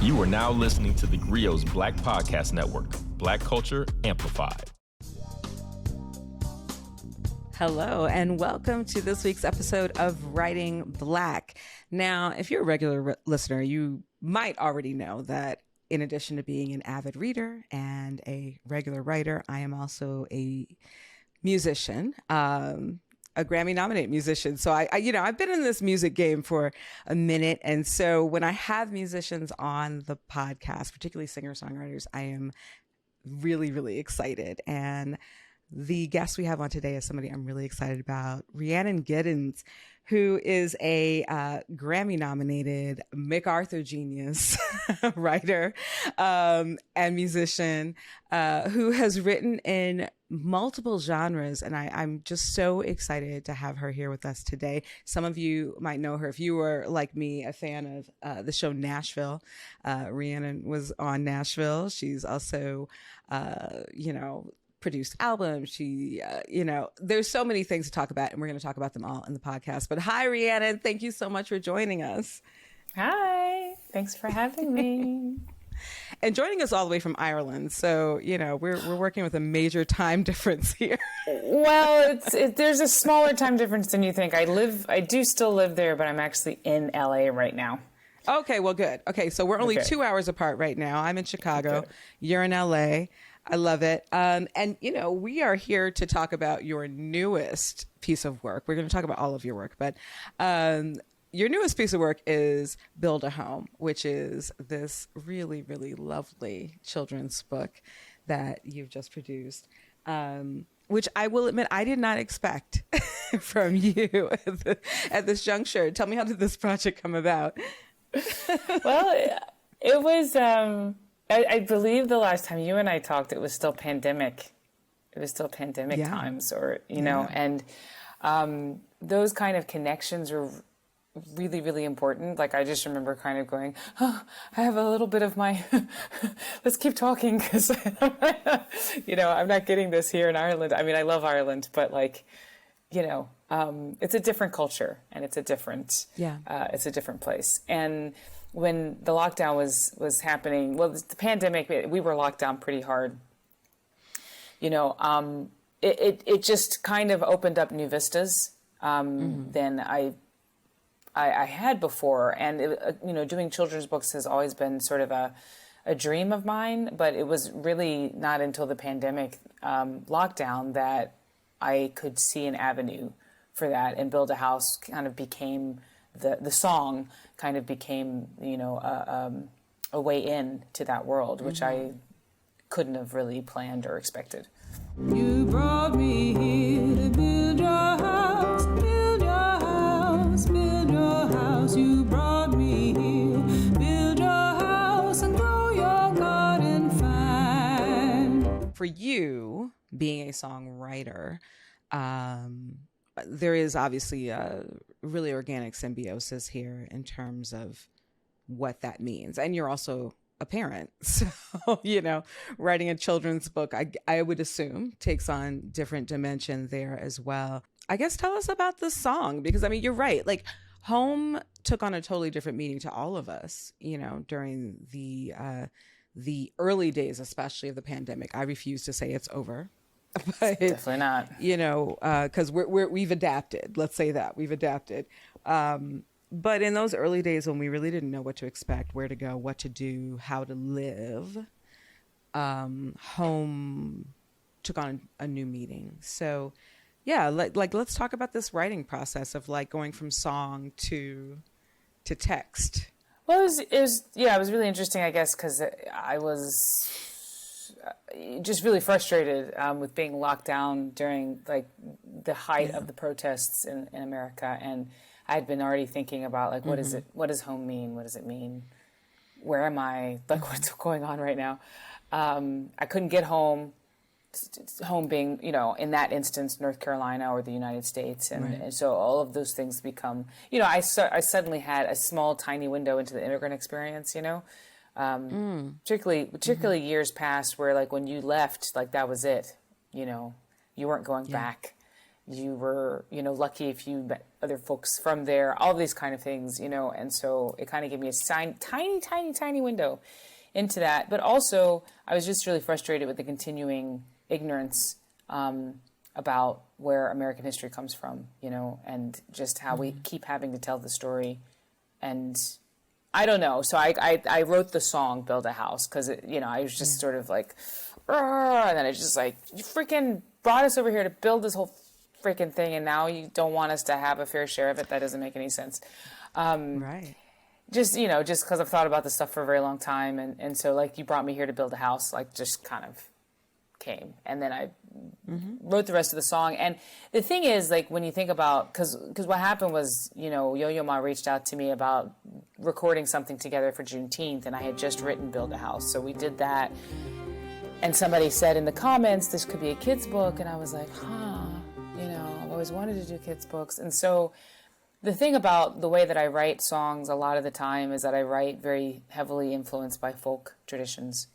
You are now listening to theGrio's Black Podcast Network, Black Culture Amplified. Hello, and welcome to this week's episode of Writing Black. Now, if you're a regular listener, you might already know that in addition to being an avid reader and a regular writer, I am also a musician, a Grammy-nominated musician. So I've been in this music game for a minute. And so when I have musicians on the podcast, particularly singer-songwriters, I am really, really excited. And the guest we have on today is somebody I'm really excited about, Rhiannon Giddens, who is a Grammy-nominated MacArthur Genius writer and musician who has written in multiple genres. And I'm just so excited to have her here with us today. Some of you might know her if you were, like me, a fan of the show Nashville. Rhiannon was on Nashville. She's also, produced albums. She, there's so many things to talk about, and we're going to talk about them all in the podcast. But hi, Rhiannon. Thank you so much for joining us. Hi. Thanks for having me. And joining us all the way from Ireland. So, we're working with a major time difference here. Well, there's a smaller time difference than you think. I do still live there, but I'm actually in LA right now. Okay, well, good. Okay, so we're only 2 hours apart right now. I'm in Chicago. Okay. You're in LA. I love it. And we are here to talk about your newest piece of work. We're going to talk about all of your work, but your newest piece of work is Build a Home, which is this really, really lovely children's book that you've just produced, which I will admit I did not expect from you at this juncture. Tell me, how did this project come about? Well, it was... I believe the last time you and I talked, it was still pandemic. It was still pandemic times, and those kind of connections are really, really important. Like, I just remember kind of going, I have a little bit of my, let's keep talking, because, I'm not getting this here in Ireland. I mean, I love Ireland, but it's a different culture, and it's a different place. And when the lockdown was happening, well, the pandemic, we were locked down pretty hard. It just kind of opened up new vistas than I had before. And, doing children's books has always been sort of a dream of mine, but it was really not until the pandemic lockdown that I could see an avenue for that, and Build a House kind of became the song kind of became, a way in to that world, which I couldn't have really planned or expected. You brought me here to build your house, build your house, build your house. You brought me here, build your house and grow your garden fine. For you, being a songwriter, there is obviously a really organic symbiosis here in terms of what that means. And you're also a parent. So, writing a children's book, I would assume, takes on different dimension there as well. I guess tell us about the song, because, you're right. Like, home took on a totally different meaning to all of us, during the early days, especially of the pandemic. I refuse to say it's over. But, definitely not. Because we've adapted. Let's say that we've adapted. But in those early days when we really didn't know what to expect, where to go, what to do, how to live, home took on a new meaning. So, let's talk about this writing process of going from song to text. Well, it was really interesting, I guess, because I was just really frustrated with being locked down during the height of the protests in America, and I had been already thinking about what is it? What does home mean? What does it mean? Where am I? What's going on right now? I couldn't get home. Home being, in that instance, North Carolina or the United States, and so all of those things become, I suddenly had a small, tiny window into the immigrant experience. Particularly years past where when you left, that was it, you weren't going back. you were, lucky if you met other folks from there, all these kind of things, and so it kind of gave me a tiny window into that. But also, I was just really frustrated with the continuing ignorance about where American history comes from, and just how we keep having to tell the story. And I don't know. So I wrote the song "Build a House" because I was just sort of like, and then it's just like, you freaking brought us over here to build this whole freaking thing, and now you don't want us to have a fair share of it. That doesn't make any sense. Right. Just because I've thought about this stuff for a very long time, and so like you brought me here to build a house, like just kind of came, and then I wrote the rest of the song. And the thing is, like, when you think about, because what happened was, Yo-Yo Ma reached out to me about recording something together for Juneteenth, and I had just written Build a House, so we did that. And somebody said in the comments, this could be a kid's book, and I was like, I've always wanted to do kids' books. And so the thing about the way that I write songs a lot of the time is that I write very heavily influenced by folk traditions.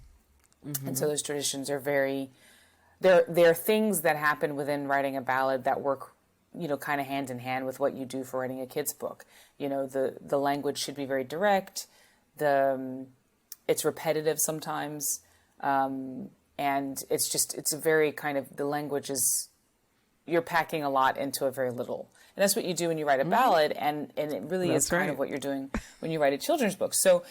And so those traditions are they're things that happen within writing a ballad that work, kind of hand in hand with what you do for writing a kid's book. The language should be very direct. It's repetitive sometimes. And it's a very kind of, the language is, you're packing a lot into a very little. And that's what you do when you write a ballad, and it really is kind of what you're doing when you write a children's book. So,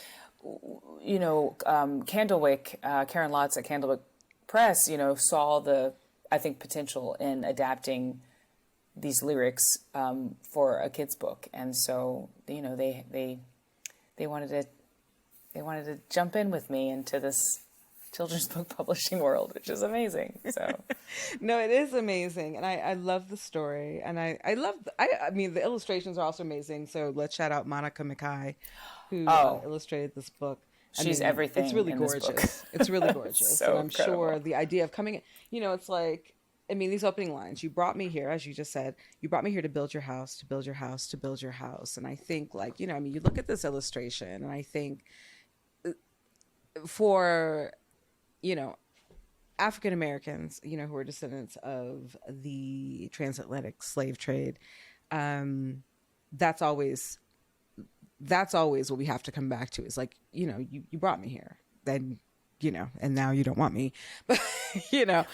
Candlewick, Karen Lotz at Candlewick Press, saw the, I think, potential in adapting these lyrics for a kid's book. And so, they wanted to jump in with me into this children's book publishing world, which is amazing. So No, it is amazing, and I love the story, and I mean the illustrations are also amazing. So let's shout out Monica Mackay, who illustrated this book. She's everything. It's really gorgeous. It's really gorgeous. So and I'm incredible. sure the idea of coming, it's like, I mean, these opening lines, you brought me here, as you just said, you brought me here to build your house, to build your house, to build your house. And I think, like, you look at this illustration, and I think for African Americans, who are descendants of the transatlantic slave trade, that's always what we have to come back to. Is like, you brought me here, then, and now you don't want me, but and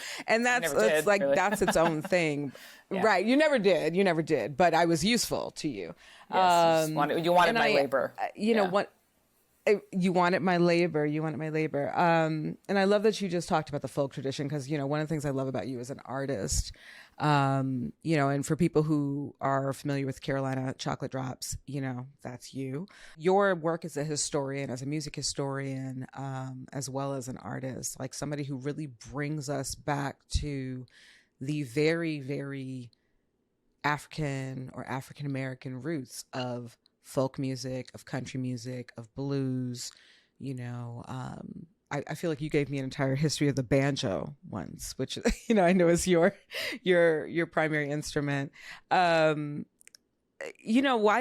that's like, really. That's its own thing. Yeah. Right. You never did, but I was useful to you. Yes, you wanted my labor. You wanted my labor. And I love that you just talked about the folk tradition, because, one of the things I love about you as an artist, and for people who are familiar with Carolina Chocolate Drops, that's you. Your work as a historian, as a music historian, as well as an artist, like somebody who really brings us back to the very, very African or African American roots of folk music, of country music, of blues. I feel like you gave me an entire history of the banjo once, which I know is your primary instrument. Why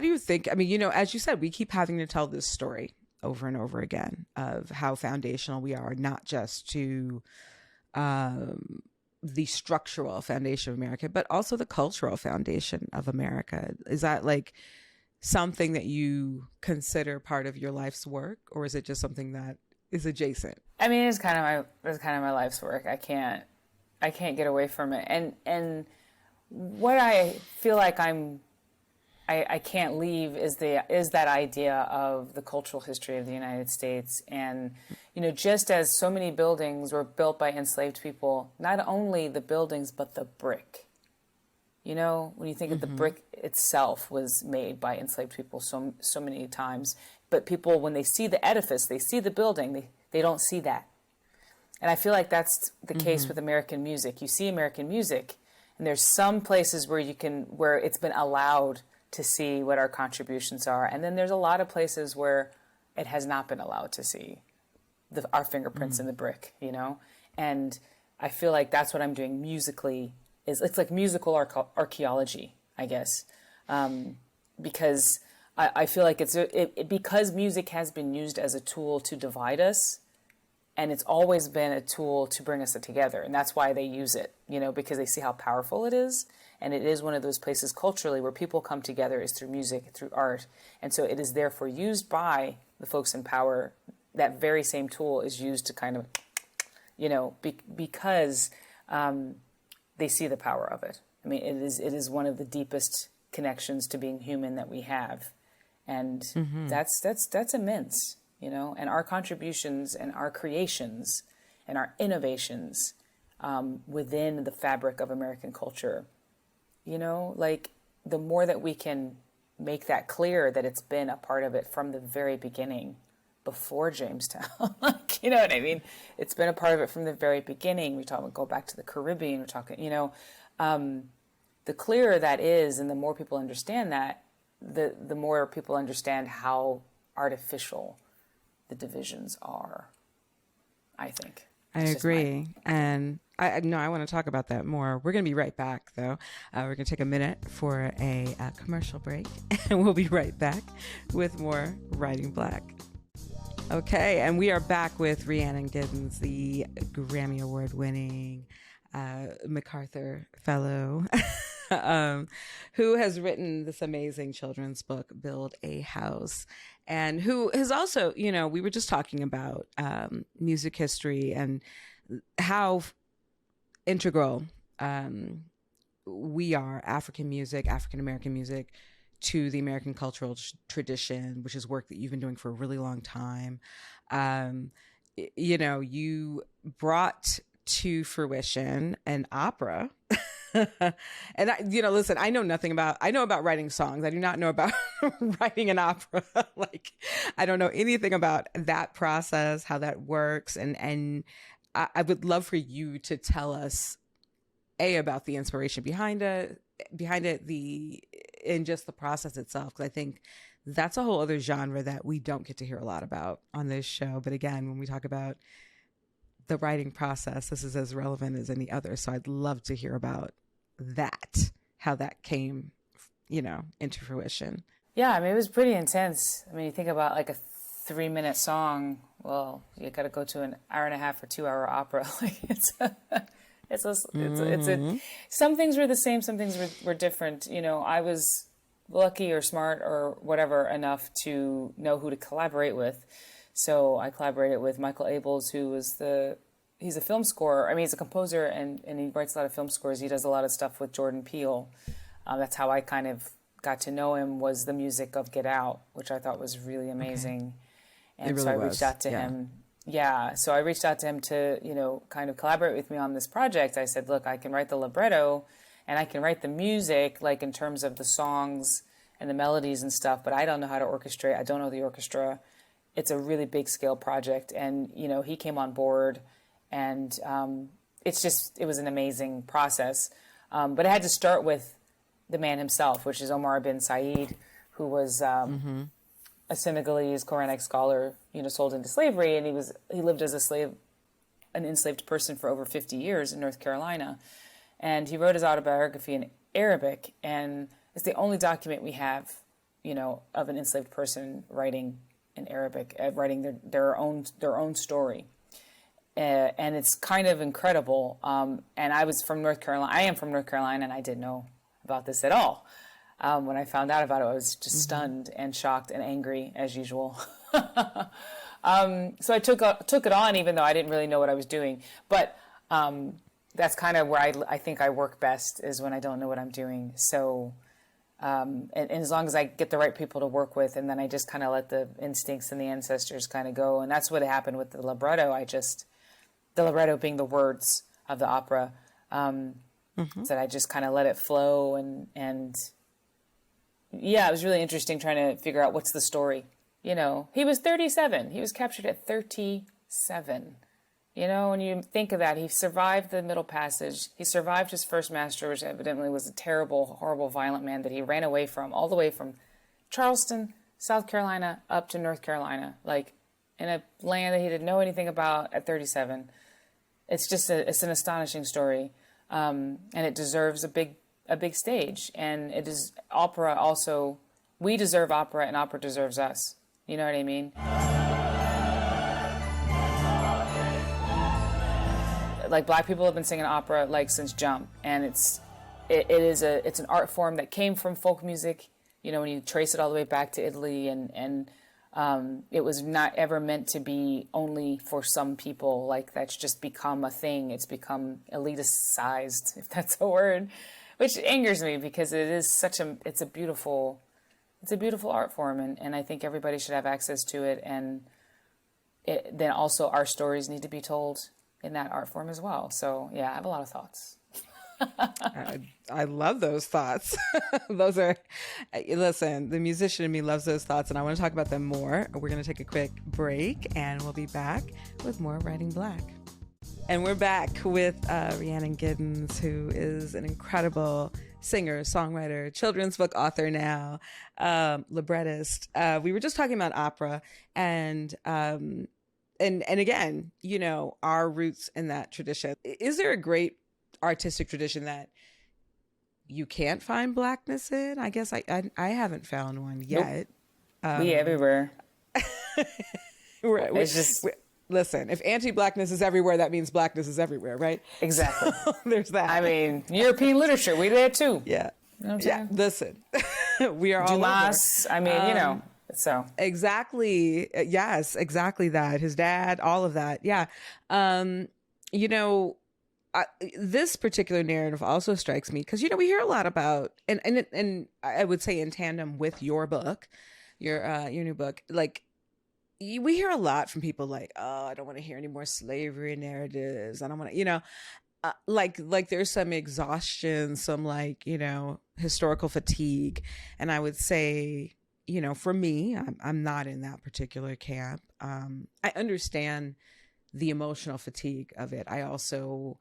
do you think? I mean, as you said, we keep having to tell this story over and over again of how foundational we are, not just to the structural foundation of America, but also the cultural foundation of America. Is that like something that you consider part of your life's work, or is it just something that is adjacent? I mean, it's kind of my life's work. I can't get away from it. And what I feel like I can't leave is that idea of the cultural history of the United States. And just as so many buildings were built by enslaved people, not only the buildings but the brick. When you think of the brick itself was made by enslaved people so many times, but people, when they see the edifice, they see the building, they don't see that. And I feel like that's the case with American music. You see American music, and there's some places where it's been allowed to see what our contributions are, and then there's a lot of places where it has not been allowed to see our fingerprints in the brick. And I feel like that's what I'm doing musically. It's like musical archaeology, I guess, because I feel like because music has been used as a tool to divide us, and it's always been a tool to bring us together, and that's why they use it, because they see how powerful it is, And it is one of those places culturally where people come together is through music, through art. And so it is therefore used by the folks in power. That very same tool is used to kind of, because they see the power of it. I mean, it is one of the deepest connections to being human that we have. And that's immense, and our contributions and our creations and our innovations within the fabric of American culture, the more that we can make that clear that it's been a part of it from the very beginning, before Jamestown, you know what I mean? It's been a part of it from the very beginning. Go back to the Caribbean, we're talking, the clearer that is, and the more people understand that, the more people understand how artificial the divisions are, I think. I agree. And I want to talk about that more. We're going to be right back, though. We're going to take a minute for a commercial break, and we'll be right back with more Writing Black. Okay, and we are back with Rhiannon Giddens, the Grammy Award-Winning MacArthur Fellow, who has written this amazing children's book, Build a House, and who has also, we were just talking about music history and how integral we are, African-American music, to the American cultural tradition, which is work that you've been doing for a really long time. You brought to fruition an opera. And listen, I know about writing songs. I do not know about writing an opera. I don't know anything about that process, how that works. And I would love for you to tell us about the inspiration behind it, in just the process itself. Cause I think that's a whole other genre that we don't get to hear a lot about on this show. But again, when we talk about the writing process, this is as relevant as any other. So I'd love to hear about that, how that came, into fruition. Yeah, I mean, it was pretty intense. I mean, you think about like a 3-minute song. Well, you got to go to an hour and a half or 2-hour opera. Some things were the same, some things were different. I was lucky or smart or whatever enough to know who to collaborate with. So I collaborated with Michael Abels, he's a film scorer. I mean, he's a composer and he writes a lot of film scores. He does a lot of stuff with Jordan Peele. That's how I kind of got to know him, was the music of Get Out, which I thought was really amazing. Okay. And so I reached out to him. Yeah, so I reached out to him to, kind of collaborate with me on this project. I said, look, I can write the libretto and I can write the music, like in terms of the songs and the melodies and stuff, but I don't know how to orchestrate. I don't know the orchestra. It's a really big scale project. And, he came on board and it was an amazing process. But it had to start with the man himself, which is Omar bin Said, who was a Senegalese Quranic scholar, sold into slavery, and he lived as an enslaved person for over 50 years in North Carolina, and he wrote his autobiography in Arabic, and it's the only document we have, of an enslaved person writing in Arabic, writing their own story, and it's kind of incredible. And I was from North Carolina. I am from North Carolina, and I didn't know about this at all. When I found out about it, I was just stunned and shocked and angry as usual. So I took it on, even though I didn't really know what I was doing. But that's kind of where I think I work best, is when I don't know what I'm doing. So, and as long as I get the right people to work with, and then I just kind of let the instincts and the ancestors kind of go. And that's what happened with the libretto. The libretto being the words of the opera, that I just kind of let it flow and yeah, it was really interesting trying to figure out what's the story. He was 37. He was captured at 37. When you think of that, he survived the Middle Passage. He survived his first master, which evidently was a terrible, horrible, violent man that he ran away from, all the way from Charleston, South Carolina, up to North Carolina, like in a land that he didn't know anything about at 37. It's just it's an astonishing story. And it deserves a big stage, and it is opera also. We deserve opera, and opera deserves us. You know what I mean? Like, Black people have been singing opera since Jump, and it's an art form that came from folk music. You know, when you trace it all the way back to Italy, and it was not ever meant to be only for some people. Like, that's just become a thing. It's become elitist-sized, if that's a word, which angers me because it is it's a beautiful art form, and I think everybody should have access to it. And then also our stories need to be told in that art form as well. So yeah, I have a lot of thoughts. I love those thoughts. Those are, listen, the musician in me loves those thoughts, and I want to talk about them more. We're going to take a quick break, and we'll be back with more Writing Black. And we're back with Rhiannon Giddens, who is an incredible singer, songwriter, children's book author now, librettist. We were just talking about opera, and again, you know, our roots in that tradition. Is there a great artistic tradition that you can't find Blackness in? I guess I haven't found one yet. Nope. We everywhere. Listen, if anti-Blackness is everywhere, that means Blackness is everywhere, right? Exactly. So, there's that. I mean, European literature, we there too. Yeah. You know what I'm saying? Listen, we are all Dumas, over. I mean, you know, so. Exactly. Yes, exactly that. His dad, all of that. Yeah. You know, this particular narrative also strikes me because, you know, we hear a lot about, and I would say in tandem with your book, your new book, like, we hear a lot from people like, oh, I don't want to hear any more slavery narratives. I don't want to, you know, like there's some exhaustion, some, like, you know, historical fatigue. And I would say, you know, for me, I'm not in that particular camp. I understand the emotional fatigue of it. I also,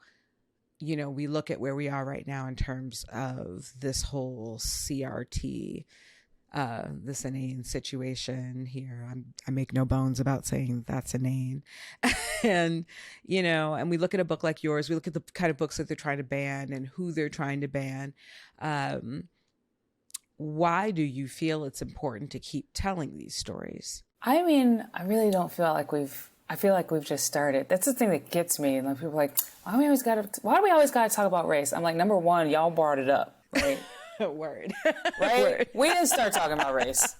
you know, we look at where we are right now in terms of this whole CRT, this inane situation here. I make no bones about saying that's inane. And, you know, and we look at a book like yours, we look at the kind of books that they're trying to ban and who they're trying to ban. Why do you feel it's important to keep telling these stories? I mean, I really don't feel like I feel like we've just started. That's the thing that gets me. Like, people are like, why do we always got to talk about race? I'm like, number one, y'all brought it up, right? Word. Right? Word. We didn't start talking about race.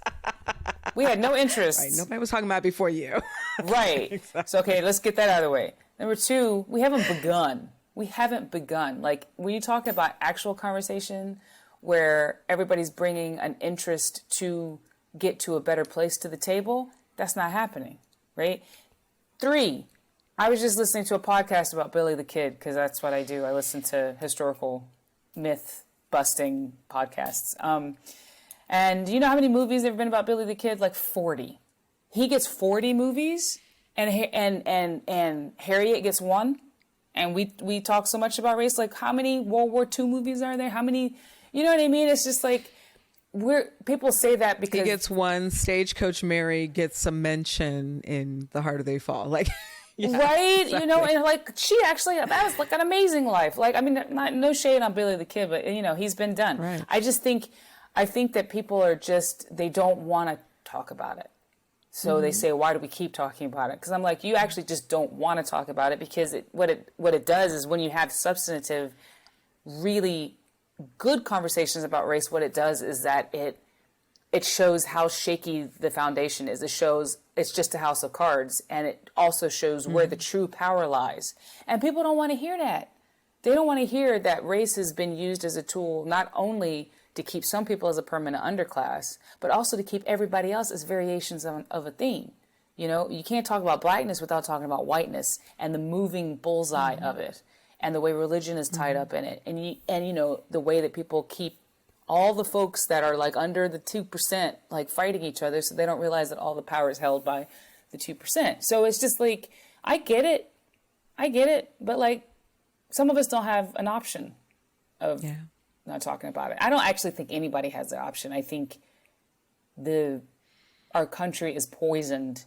We had no interest. Right. Nobody was talking about it before you. Right. Exactly. So, okay, let's get that out of the way. Number two, we haven't begun. Like, when you talk about actual conversation where everybody's bringing an interest to get to a better place to the table, that's not happening, right? 3, I was just listening to a podcast about Billy the Kid, because that's what I do. I listen to historical myth-busting podcasts. And you know how many movies there have been about Billy the Kid? Like 40. He gets 40 movies, and Harriet gets 1. And we talk so much about race. Like, how many World War II movies are there? How many, you know what I mean? It's just like, people say that because he gets 1. Stagecoach Mary gets some mention in The Harder They Fall, like, yeah, right? Exactly. You know, and like, she actually, that was like an amazing life. Like, I mean, no shade on Billy the Kid, but you know, he's been done. Right. I think that people are they don't want to talk about it. So they say, why do we keep talking about it? Because I'm like, you actually just don't want to talk about it, because what it does is, when you have substantive, really good conversations about race, what it does is that it shows how shaky the foundation is. It shows it's just a house of cards, and it also shows where the true power lies. And people don't want to hear that. They don't want to hear that race has been used as a tool not only to keep some people as a permanent underclass, but also to keep everybody else as variations of a theme. You know, you can't talk about Blackness without talking about whiteness and the moving bullseye of it, and the way religion is tied up in it, and you know, the way that people keep all the folks that are like under the 2% like fighting each other, so they don't realize that all the power is held by the 2%. So it's just like, I get it, but like, some of us don't have an option of not talking about it. I don't actually think anybody has the option. I think our country is poisoned,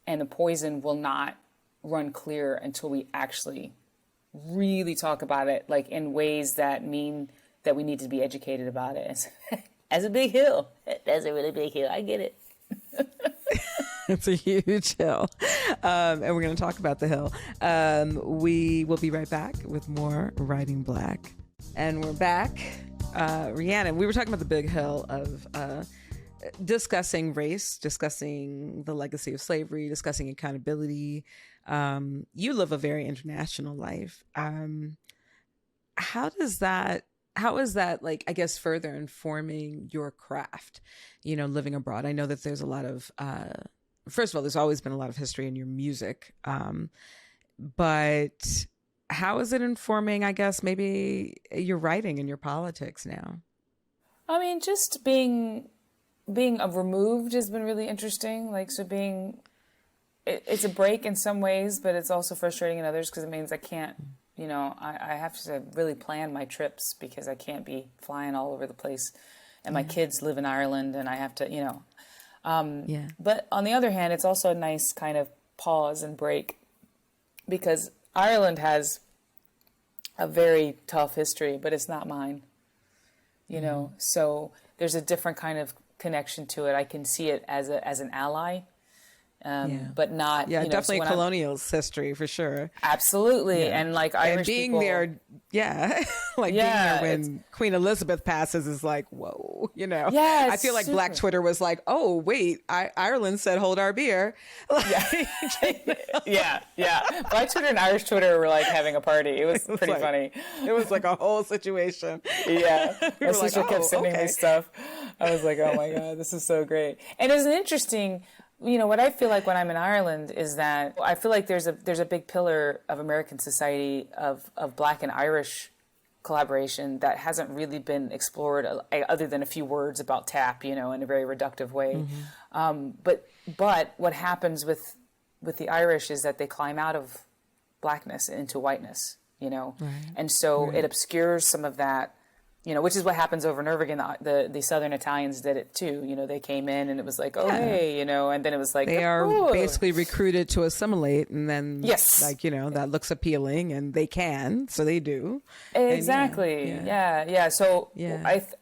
and the poison will not run clear until we actually really talk about it, like in ways that mean that we need to be educated about it. As a big hill. That's a really big hill. I get it. It's a huge hill. And we're going to talk about the hill. We will be right back with more Writing Black. And we're back. Rhiannon, we were talking about the big hill of discussing race, discussing the legacy of slavery, discussing accountability. You live a very international life. How is that, like, I guess, further informing your craft, living abroad? I know that there's a lot of, first of all, there's always been a lot of history in your music. But how is it informing, I guess, maybe your writing and your politics now? I mean, just being removed has been really interesting. Like, so it's a break in some ways, but it's also frustrating in others because it means I can't, I have to really plan my trips because I can't be flying all over the place. And my kids live in Ireland and I have to, But on the other hand, it's also a nice kind of pause and break because Ireland has a very tough history, but it's not mine, so there's a different kind of connection to it. I can see it as an ally, but not, definitely so colonial's history for sure. Absolutely. And like Irish and being people, there, being there when Queen Elizabeth passes is like, whoa, I feel like Black Twitter was like, oh wait, Ireland said hold our beer. Yeah. Black Twitter and Irish Twitter were like having a party. It was pretty funny. It was like a whole situation. Yeah. My sister kept sending me stuff. I was like, oh my God, this is so great. And it was an interesting, what I feel like when I'm in Ireland is that I feel like there's a big pillar of American society of Black and Irish collaboration that hasn't really been explored other than a few words about tap, in a very reductive way. Mm-hmm. But what happens with the Irish is that they climb out of Blackness into whiteness, Right. And so it obscures some of that, which is what happens over and over again. The Southern Italians did it too. They came in and it was like, hey, and then it was like they are basically recruited to assimilate, and then that looks appealing, and they can, so they do. Exactly. Yeah. So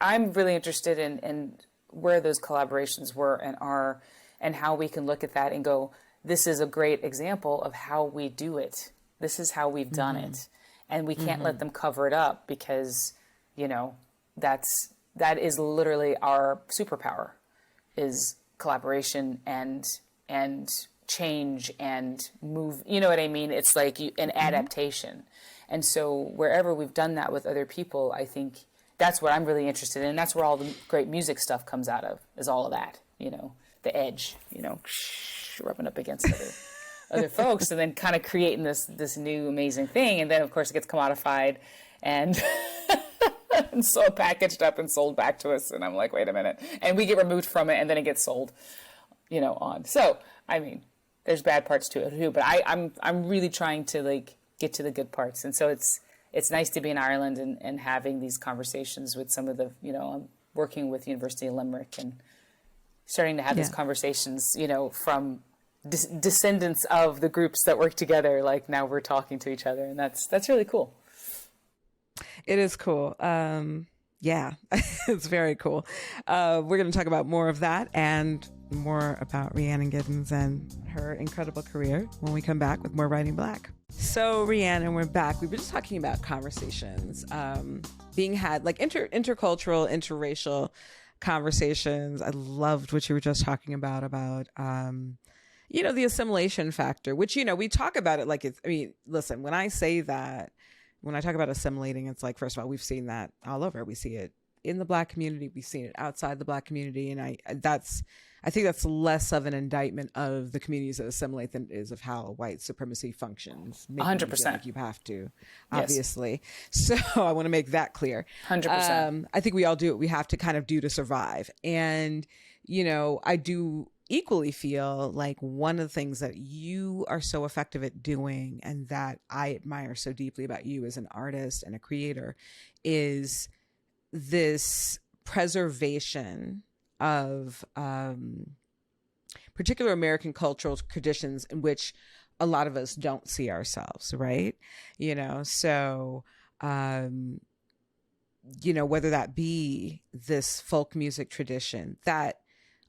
I'm really interested in where those collaborations were and are, and how we can look at that and go, this is a great example of how we do it. This is how we've done it, and we can't let them cover it up because. That is literally our superpower, is collaboration and change and move. You know what I mean? It's like an adaptation. And so wherever we've done that with other people, I think that's what I'm really interested in. That's where all the great music stuff comes out of, is all of that, the edge, rubbing up against other folks, and then kind of creating this new amazing thing. And then of course it gets commodified and and so packaged up and sold back to us, and I'm like, wait a minute, and we get removed from it, and then it gets sold, on. So I mean, there's bad parts to it too, but I'm really trying to get to the good parts, and so it's nice to be in Ireland and having these conversations with some of the I'm working with University of Limerick and starting to have these conversations from descendants of the groups that work together. Like now we're talking to each other, and that's really cool. It is cool. It's very cool. We're going to talk about more of that and more about Rhiannon Giddens and her incredible career when we come back with more Writing Black. So Rhiannon, we're back. We were just talking about conversations being had, like intercultural, interracial conversations. I loved what you were just talking about the assimilation factor, which, we talk about it like listen, when I say that, when I talk about assimilating, it's like, first of all, we've seen that all over. We see it in the Black community. We've seen it outside the Black community. And I think that's less of an indictment of the communities that assimilate than it is of how white supremacy functions. 100%. Like you have to, obviously. Yes. So I want to make that clear. 100%. I think we all do what we have to kind of do to survive. And, I do equally feel like one of the things that you are so effective at doing, and that I admire so deeply about you as an artist and a creator, is this preservation of particular American cultural traditions in which a lot of us don't see ourselves, right? So whether that be this folk music tradition that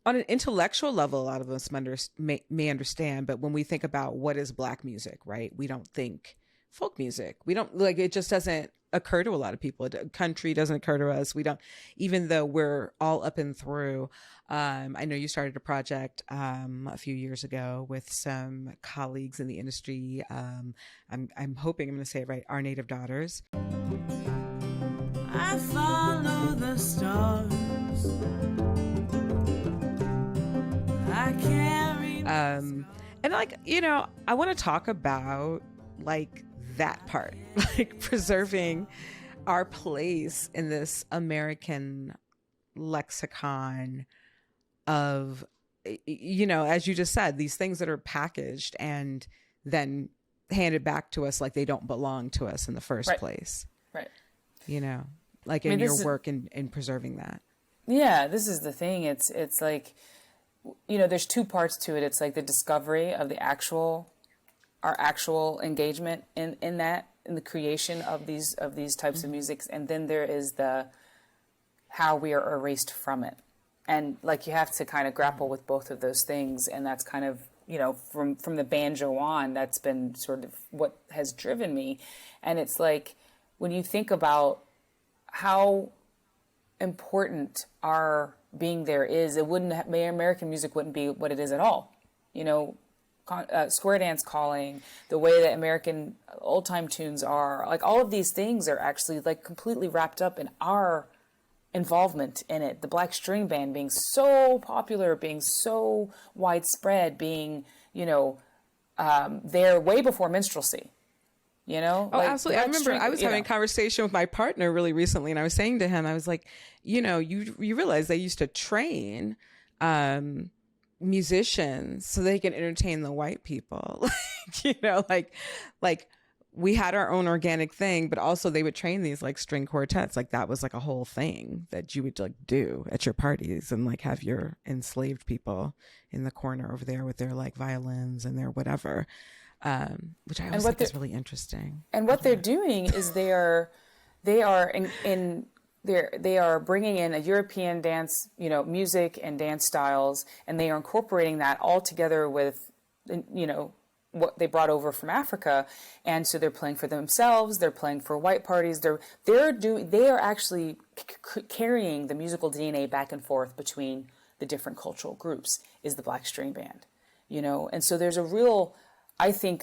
on an intellectual level, a lot of us may understand, but when we think about what is Black music, right? We don't think folk music. We don't like, it just doesn't occur to a lot of people. Country doesn't occur to us. We don't, even though we're all up and through. I know you started a project a few years ago with some colleagues in the industry. I'm hoping I'm going to say it right. Our Native Daughters. I follow the stars. I carry. And like, you know, I want to talk about like that part, like preserving our place in this American lexicon of, you know, as you just said, these things that are packaged and then handed back to us like they don't belong to us in the first place. Right. You know, like in your work in preserving that. Yeah, this is the thing. It's like, you know, there's two parts to it. It's like the discovery of our actual engagement in the creation of these types of music, and then there is the how we are erased from it. And like you have to kind of grapple with both of those things, and that's kind of, you know, from the banjo on, that's been sort of what has driven me. And it's like when you think about how important our being there is, it wouldn't have, American music wouldn't be what it is at all. You know, square dance calling, the way that American old time tunes are, like all of these things are actually like completely wrapped up in our involvement in it. The Black String Band being so popular, being so widespread, being, you know, there way before minstrelsy. You know? Oh, like, absolutely. I remember I was having a conversation with my partner really recently, and I was saying to him, I was like, you know, you realize they used to train musicians so they can entertain the white people. You know, like we had our own organic thing, but also they would train these like string quartets. Like that was like a whole thing that you would like do at your parties, and like have your enslaved people in the corner over there with their like violins and their whatever. Which I always think is really interesting. And what they're doing is they are bringing in a European dance, you know, music and dance styles, and they are incorporating that all together with, you know, what they brought over from Africa. And so they're playing for themselves, they're playing for white parties, they are actually carrying the musical DNA back and forth between the different cultural groups, is the Black String Band, you know. And so there's a real, I think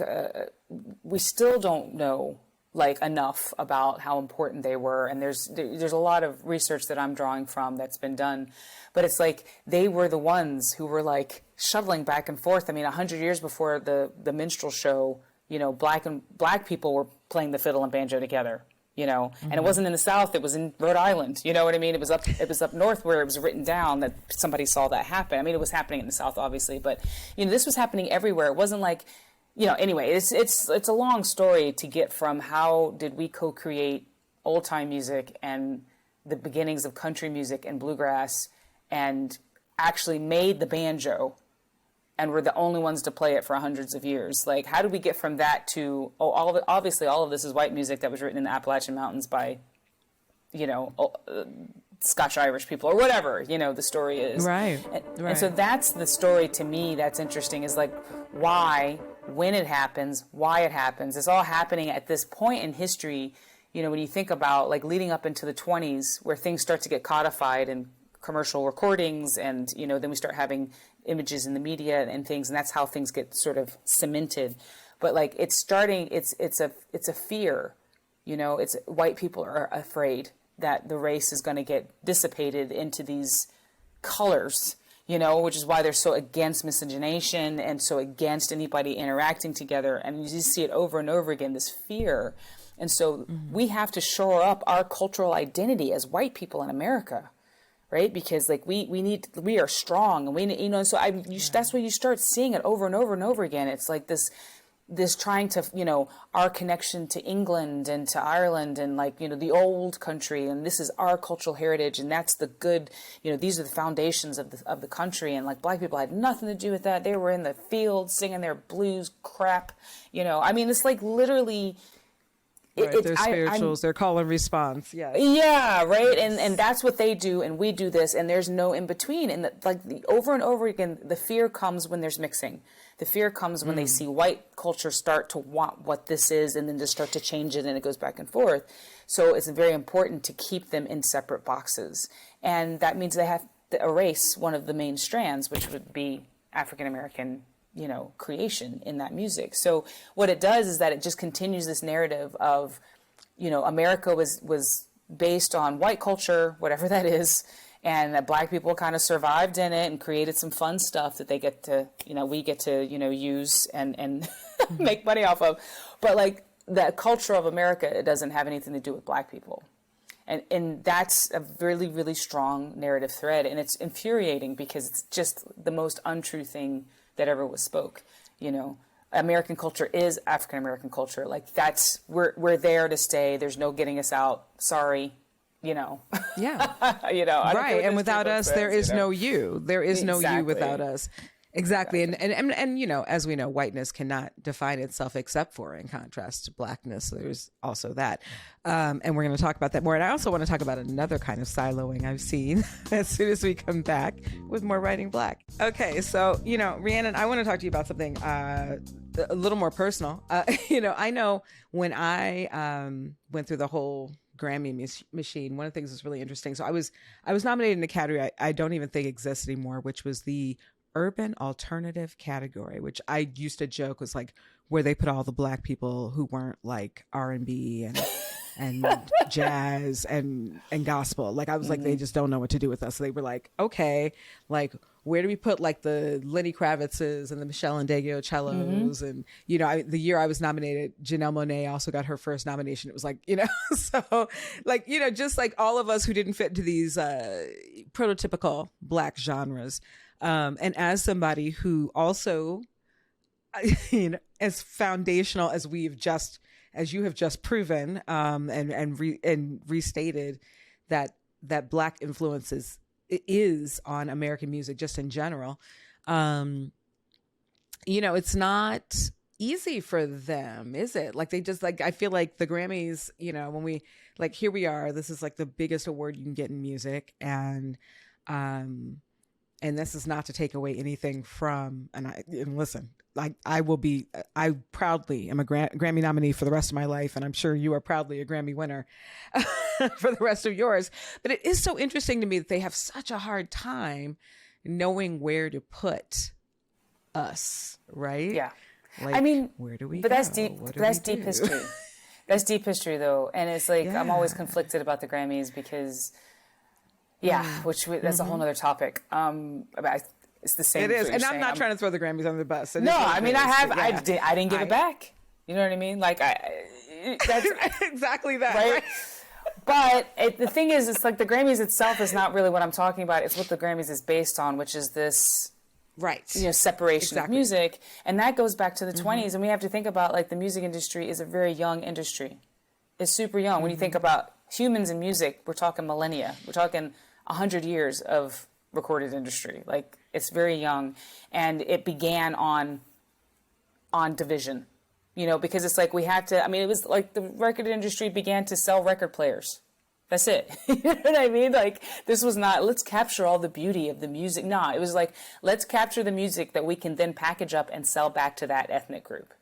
we still don't know like enough about how important they were, and there's a lot of research that I'm drawing from that's been done, but it's like they were the ones who were like shuttling back and forth. I mean, 100 years before the minstrel show, you know, black people were playing the fiddle and banjo together, you know, and it wasn't in the South, it was in Rhode Island, you know what I mean? It was up north where it was written down that somebody saw that happen. I mean, it was happening in the South, obviously, but you know, this was happening everywhere. It wasn't like, you know, anyway, it's a long story to get from how did we co-create old time music and the beginnings of country music and bluegrass, and actually made the banjo, and we're the only ones to play it for hundreds of years. Like, how did we get from that to, obviously all of this is white music that was written in the Appalachian Mountains by, you know, Scotch-Irish people or whatever, you know, the story is. Right. And so that's the story to me that's interesting, is like why, when it happens, why it happens. It's all happening at this point in history, you know, when you think about like leading up into the 20s where things start to get codified in commercial recordings, and, you know, then we start having images in the media and things, and that's how things get sort of cemented. But like it's a fear, you know, it's white people are afraid that the race is going to get dissipated into these colors, you know, which is why they're so against miscegenation and so against anybody interacting together. And you see it over and over again, this fear. And so we have to shore up our cultural identity as white people in America, right? Because like we are strong, and we, you know, so that's where you start seeing it over and over and over again. It's like this trying to, you know, our connection to England and to Ireland and like, you know, the old country, and this is our cultural heritage, and that's the good, you know, these are the foundations of the country, and like black people had nothing to do with that. They were in the field singing their blues crap, you know. I mean, it's like literally, Right, they're spirituals. They're call and response. Yeah. Yeah, right. And that's what they do, and we do this, and there's no in between. And over and over again, the fear comes when there's mixing. The fear comes when they see white culture start to want what this is, and then just start to change it, and it goes back and forth. So it's very important to keep them in separate boxes, and that means they have to erase one of the main strands, which would be African American, creation in that music. So what it does is that it just continues this narrative of, America was based on white culture, whatever that is, and that black people kind of survived in it and created some fun stuff that they get to, we get to, use and make money off of. But like the culture of America, it doesn't have anything to do with black people. And that's a really, really strong narrative thread. And it's infuriating because it's just the most untrue thing that ever was spoke. American culture is African American culture. Like we're there to stay. There's no getting us out. Sorry. Yeah. Right. And without us, there is no you. There is no you without us. Exactly. And as we know, whiteness cannot define itself except for in contrast to blackness. So there's also that. And we're going to talk about that more. And I also want to talk about another kind of siloing I've seen as soon as we come back with more Writing Black. Okay. So, Rhiannon, I want to talk to you about something a little more personal. I know when I went through the whole Grammy machine, one of the things that's really interesting. So I was nominated in a category I don't even think exists anymore, which was the urban alternative category, which I used to joke was like where they put all the black people who weren't like R&B and jazz and gospel. Like I was like, they just don't know what to do with us. So they were like, okay, like where do we put like the Lenny Kravitzes and the Michelle Ndegeocellos? And, the year I was nominated, Janelle Monáe also got her first nomination. It was like, so like, just like all of us who didn't fit into these prototypical black genres. And as somebody who also, as foundational as as you have just proven, and restated that black influences is on American music just in general. It's not easy for them, is it? Like they just I feel like the Grammys, when we here we are, this is like the biggest award you can get in music. And this is not to take away anything from, and listen, I proudly am a Grammy nominee for the rest of my life. And I'm sure you are proudly a Grammy winner for the rest of yours. But it is so interesting to me that they have such a hard time knowing where to put us, right? Yeah. Where do we but go? That's deep. That's deep history. That's deep history though. And it's like, I'm always conflicted about the Grammys because that's a whole nother topic. It's the same. It is, and I'm not trying to throw the Grammys under the bus. No, I mean I didn't give it back. You know what I mean? Like that's exactly that. Right? But the thing is, it's like the Grammys itself is not really what I'm talking about. It's what the Grammys is based on, which is this separation of music, and that goes back to the 20s. And we have to think about like the music industry is a very young industry. It's super young. When you think about humans in music, we're talking millennia. We're talking 100 years of recorded industry. Like it's very young, and it began on division, because it's like we have to. I mean, it was like the record industry began to sell record players. That's it. You know what I mean? Like this was not let's capture all the beauty of the music. No, it was like let's capture the music that we can then package up and sell back to that ethnic group.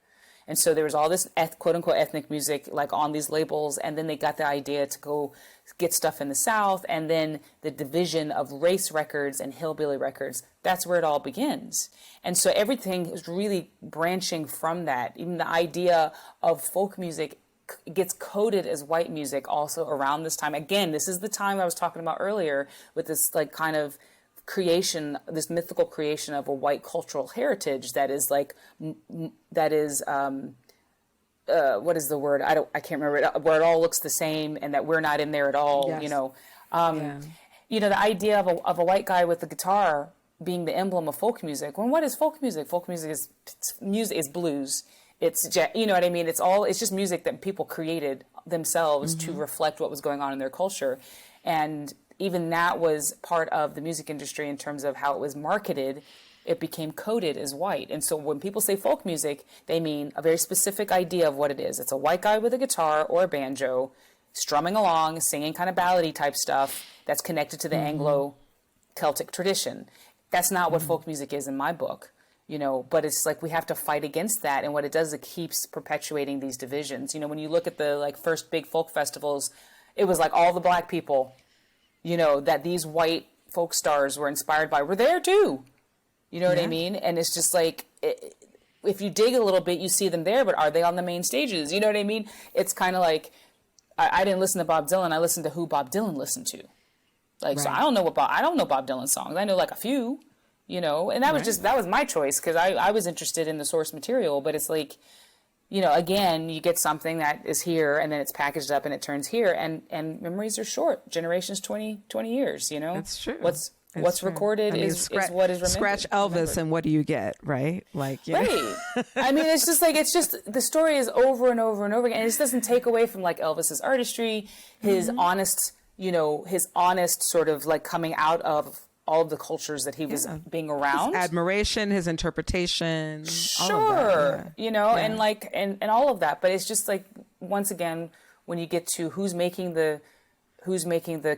And so there was all this quote unquote ethnic music like on these labels. And then they got the idea to go get stuff in the South. And then the division of race records and hillbilly records, that's where it all begins. And so everything is really branching from that. Even the idea of folk music gets coded as white music also around this time. Again, this is the time I was talking about earlier with this like kind of creation, this mythical creation of a white cultural heritage that is like, what is the word? I can't remember it, where it all looks the same and that we're not in there at all. Yes. The idea of a white guy with a guitar being the emblem of folk music. Well, what is folk music? Folk music is blues. It's, you know what I mean? It's just music that people created themselves to reflect what was going on in their culture. And even that was part of the music industry in terms of how it was marketed. it became coded as white. And so when people say folk music, they mean a very specific idea of what it is. It's a white guy with a guitar or a banjo strumming along, singing kind of ballady type stuff that's connected to the Anglo-Celtic tradition. That's not what folk music is in my book, you know, but it's like we have to fight against that. And what it does, it keeps perpetuating these divisions. You know, when you look at the like first big folk festivals, it was like all the black people, you know, that these white folk stars were inspired by were there too. You know what I mean? And it's just like, if you dig a little bit, you see them there, but are they on the main stages? You know what I mean? It's kind of like, I didn't listen to Bob Dylan. I listened to who Bob Dylan listened to. Like, so I don't know Bob Dylan songs. I know like a few, you know, and that was that was my choice because I was interested in the source material, but it's like, you know, again, you get something that is here and then it's packaged up and it turns here and memories are short. Generations, 20 years, you know? That's true. What's recorded is what is remembered. Scratch Elvis and what do you get, right? Like, right. I mean, it's just the story is over and over and over again. And it doesn't take away from like Elvis's artistry, his honest, you know, his honest sort of like coming out of all of the cultures that he was being around. His admiration, his interpretation. Sure. All of that, you know, and like, and all of that. But it's just like, once again, when you get to who's making the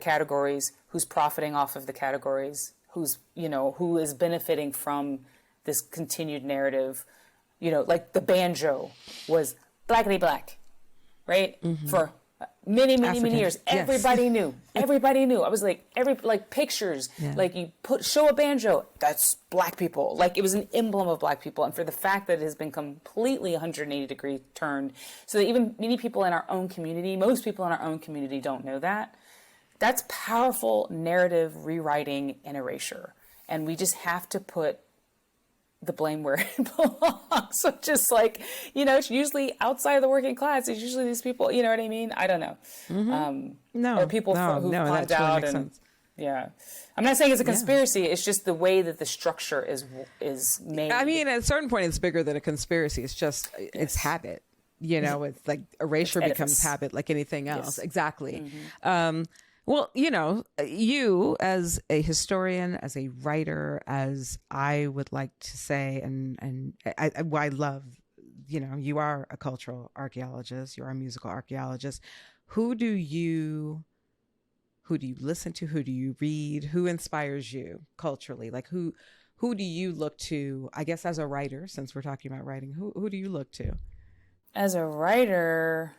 categories, who's profiting off of the categories, who's, you know, who is benefiting from this continued narrative, you know, like the banjo was Blackity Black, right? For many years. Everybody knew. Everybody knew. I was like, pictures, like you show a banjo, that's black people. Like it was an emblem of black people. And for the fact that it has been completely 180-degree turned, so that even many people in our own community, most people in our own community don't know that. That's powerful narrative rewriting and erasure. And we just have to put the blame where it belongs. So just like, you know, it's usually outside of the working class. It's usually these people, you know what I mean? I don't know. Or people who climbed out and sense. Yeah. I'm not saying it's a conspiracy. It's just the way that the structure is made. I mean, at a certain point, it's bigger than a conspiracy. It's just, it's habit. You know, it's like erasure becomes habit like anything else. Yes. Exactly. Well, you know, you as a historian, as a writer, as I would like to say, and I love, you know, you are a cultural archaeologist, you are a musical archaeologist. Who do you listen to? Who do you read? Who inspires you culturally? Like who do you look to, I guess, as a writer, since we're talking about writing, who do you look to? As a writer,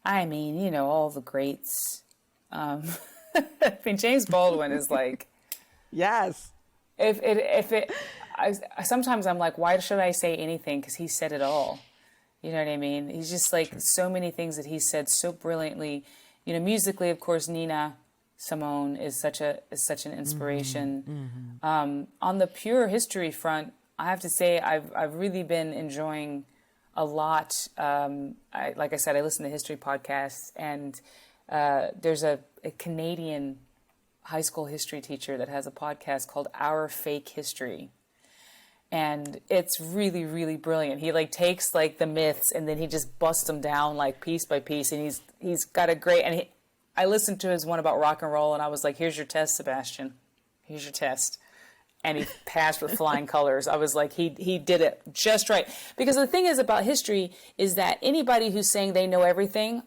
I mean, you know, all the greats. I mean, James Baldwin is like, yes. Sometimes I'm like, why should I say anything? Because he said it all. You know what I mean? He's just like so many things that he said so brilliantly. You know, musically, of course, Nina Simone is such an inspiration. On the pure history front, I have to say I've really been enjoying a lot. Like I said, I listen to history podcasts, and there's a Canadian high school history teacher that has a podcast called Our Fake History. And it's really, really brilliant. He like takes like the myths and then he just busts them down like piece by piece. And he's got a great, I listened to his one about rock and roll and I was like, here's your test, Sebastian. Here's your test. And he passed with flying colors. I was like, he did it just right. Because the thing is about history is that anybody who's saying they know everything,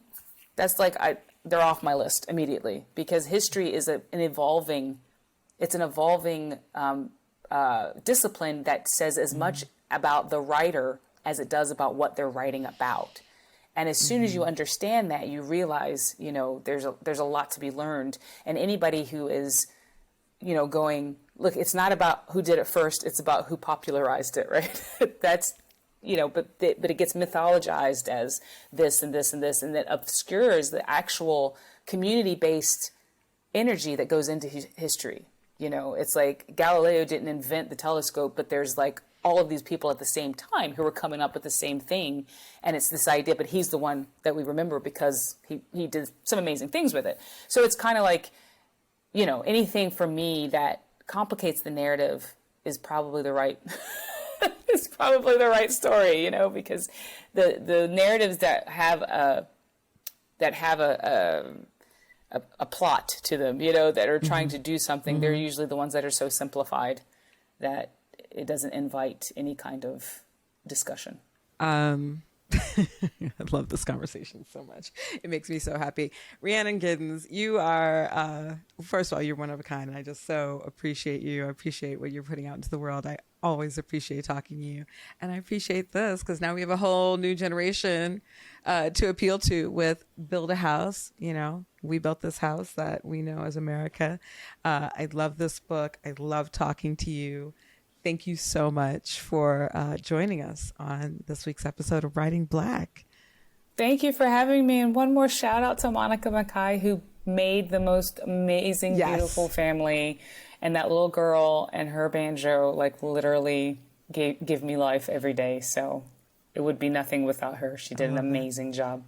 that's like, they're off my list immediately, because history is an evolving discipline that says as much about the writer as it does about what they're writing about. And as soon as you understand that, you realize, you know, there's a lot to be learned. And anybody who is, you know, going, look, it's not about who did it first, it's about who popularized it, right? That's, you know, but it gets mythologized as this and this and this, and that obscures the actual community-based energy that goes into history. You know, it's like Galileo didn't invent the telescope, but there's like all of these people at the same time who were coming up with the same thing. And it's this idea, but he's the one that we remember because he did some amazing things with it. So it's kind of like, you know, anything for me that complicates the narrative is probably the right it's probably the right story, you know, because the narratives that have a plot to them, you know, that are trying to do something, they're usually the ones that are so simplified that it doesn't invite any kind of discussion. I love this conversation so much. It makes me so happy. Rhiannon Giddens, you are, first of all, you're one of a kind. And I just so appreciate you. I appreciate what you're putting out into the world. I always appreciate talking to you. And I appreciate this because now we have a whole new generation to appeal to with Build a House. You know, we built this house that we know as America. I love this book. I love talking to you. Thank you so much for joining us on this week's episode of Writing Black. Thank you for having me. And one more shout out to Maiysha Kai, who made the most amazing, beautiful family. And that little girl and her banjo, like, literally give me life every day. So it would be nothing without her. She did an amazing job.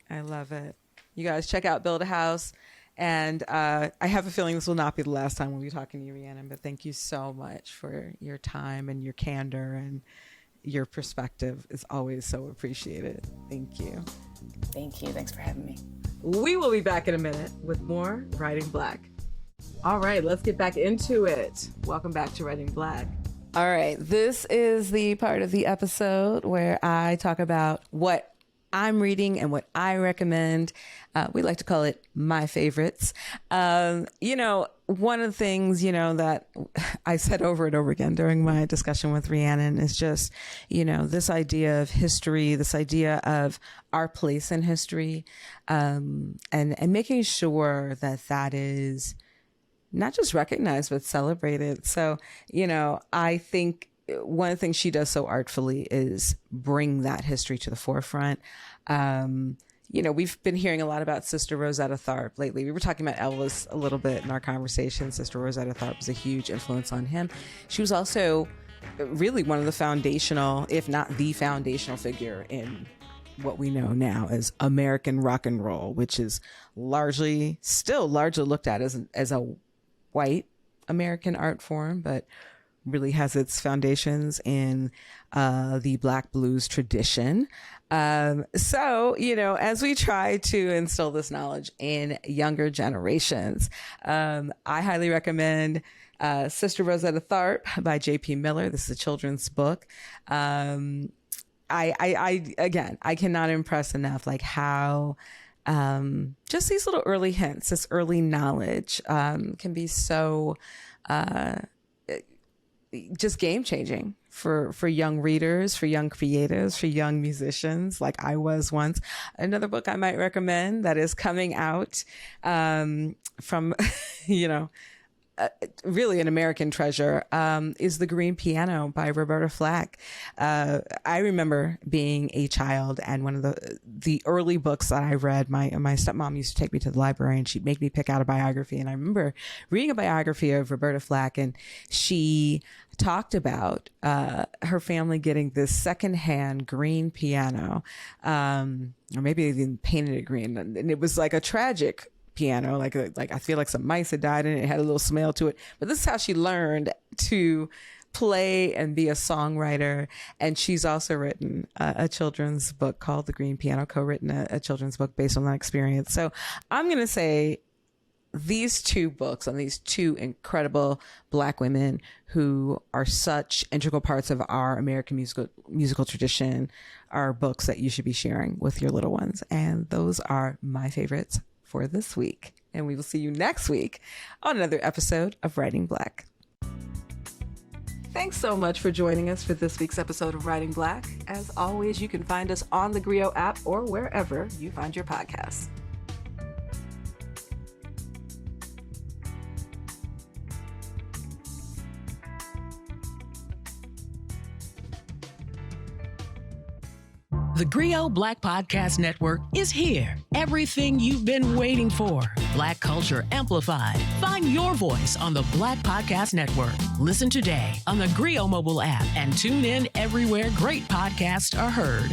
I love it. You guys check out Build a House. And I have a feeling this will not be the last time we'll be talking to you, Rhiannon, but thank you so much for your time and your candor, and your perspective is always so appreciated. Thank you. Thank you. Thanks for having me. We will be back in a minute with more Writing Black. All right, let's get back into it. Welcome back to Writing Black. All right, this is the part of the episode where I talk about what I'm reading and what I recommend. We like to call it my favorites. You know, one of the things, you know, that I said over and over again during my discussion with Rhiannon is just, you know, this idea of history, this idea of our place in history, and making sure that that is not just recognized, but celebrated. So, you know, I think one of the things she does so artfully is bring that history to the forefront. You know, we've been hearing a lot about Sister Rosetta Tharpe lately. We were talking about Elvis a little bit in our conversation. Sister Rosetta Tharpe was a huge influence on him. She was also really one of the foundational, if not the foundational figure in what we know now as American rock and roll, which is still largely looked at as a white American art form, but really has its foundations in the Black blues tradition. So, you know, as we try to instill this knowledge in younger generations, I highly recommend Sister Rosetta Tharpe by J.P. Miller. This is a children's book. I cannot impress enough, like how just these little early hints, this early knowledge can be so just game changing for young readers, for young creatives, for young musicians, like I was once. Another book I might recommend that is coming out from, you know, really an American treasure, is The Green Piano by Roberta Flack. I remember being a child, and one of the early books that I read, my stepmom used to take me to the library and she'd make me pick out a biography. And I remember reading a biography of Roberta Flack, and she talked about her family getting this secondhand green piano, or maybe they even painted it green, and it was like a tragic piano, like I feel like some mice had died in it. It had a little smell to it. But this is how she learned to play and be a songwriter. And she's also written a children's book called The Green Piano, co-written a children's book based on that experience. So I'm going to say these two books on these two incredible Black women who are such integral parts of our American musical tradition are books that you should be sharing with your little ones. And those are my favorites for this week. And we will see you next week on another episode of Writing Black. Thanks so much for joining us for this week's episode of Writing Black. As always, you can find us on the theGrio app or wherever you find your podcasts. The theGrio Black Podcast Network is here. Everything you've been waiting for. Black culture amplified. Find your voice on the Black Podcast Network. Listen today on the theGrio mobile app and tune in everywhere great podcasts are heard.